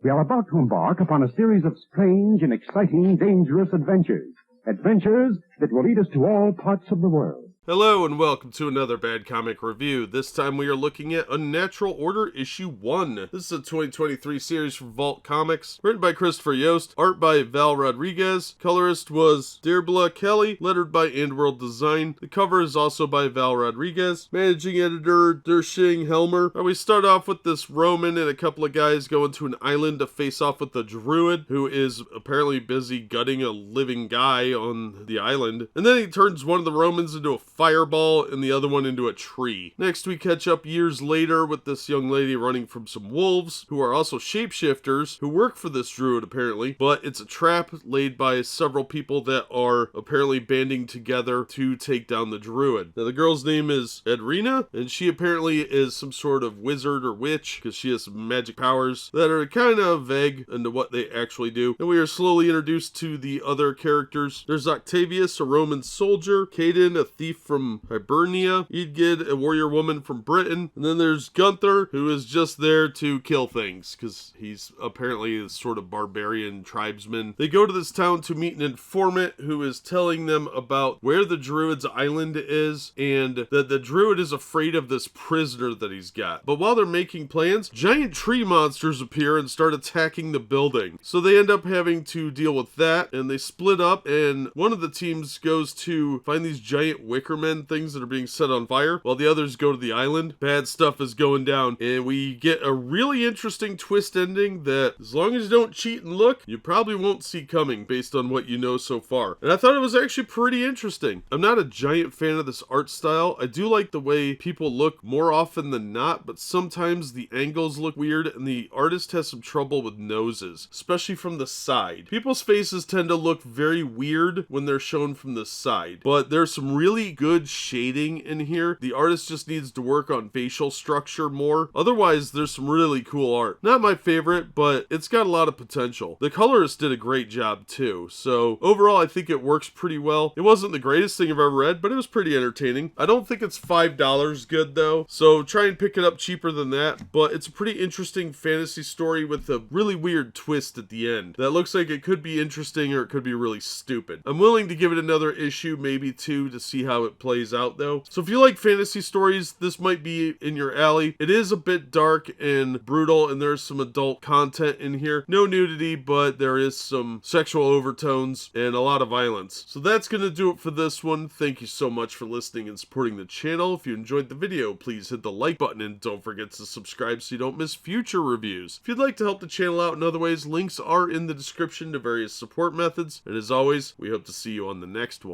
We are about to embark upon a series of strange and exciting, dangerous adventures. Adventures that will lead us to all parts of the world. Hello and welcome to another Bad Comic Review. This time we are looking at Unnatural Order Issue 1. This is a 2023 series from Vault Comics, written by Christopher Yost, art by Val Rodrigues, colorist was Dearbhla Kelly, lettered by Andworld Design. The cover is also by Val Rodrigues, managing editor Dershing Helmer. We start off with this Roman and a couple of guys going to an island to face off with the druid, who is apparently busy gutting a living guy on the island. And then he turns one of the Romans into a fireball and the other one into a tree. Next we catch up years later with this young lady running from some wolves who are also shapeshifters who work for this druid apparently, but it's a trap laid by several people that are apparently banding together to take down the druid. Now the girl's name is Edrina, and she apparently is some sort of wizard or witch because she has some magic powers that are kind of vague into what they actually do. And we are slowly introduced to the other characters. There's Octavius, a Roman soldier, Caden, a thief from Hibernia, Edgid, a warrior woman from Britain, and then there's Gunther, who is just there to kill things, because he's apparently a sort of barbarian tribesman. They go to this town to meet an informant who is telling them about where the druid's island is, and that the druid is afraid of this prisoner that he's got. But while they're making plans, giant tree monsters appear and start attacking the building. So they end up having to deal with that, and they split up, and one of the teams goes to find these giant wickermen things that are being set on fire, while the others go to the island. Bad stuff is going down, and we get a really interesting twist ending that, as long as you don't cheat and look, you probably won't see coming based on what you know so far. And I thought it was actually pretty interesting. I'm not a giant fan of this art style. I do like the way people look more often than not, but sometimes the angles look weird, and the artist has some trouble with noses, especially from the side. People's faces tend to look very weird when they're shown from the side, but there's some really good shading in here. The artist just needs to work on facial structure more. Otherwise, there's some really cool art. Not my favorite, but it's got a lot of potential. The colorist did a great job too, so overall I think it works pretty well. It wasn't the greatest thing I've ever read, but it was pretty entertaining. I don't think it's $5 good though, so try and pick it up cheaper than that, but it's a pretty interesting fantasy story with a really weird twist at the end that looks like it could be interesting or it could be really stupid. I'm willing to give it another issue, maybe two, to see how it plays out though. So if you like fantasy stories, this might be in your alley. It is a bit dark and brutal, and there's some adult content in here. No nudity, but there is some sexual overtones and a lot of violence. So that's gonna do it for this one. Thank you so much for listening and supporting the channel. If you enjoyed the video, please hit the like button and don't forget to subscribe so you don't miss future reviews. If you'd like to help the channel out in other ways, links are in the description to various support methods. And as always, we hope to see you on the next one.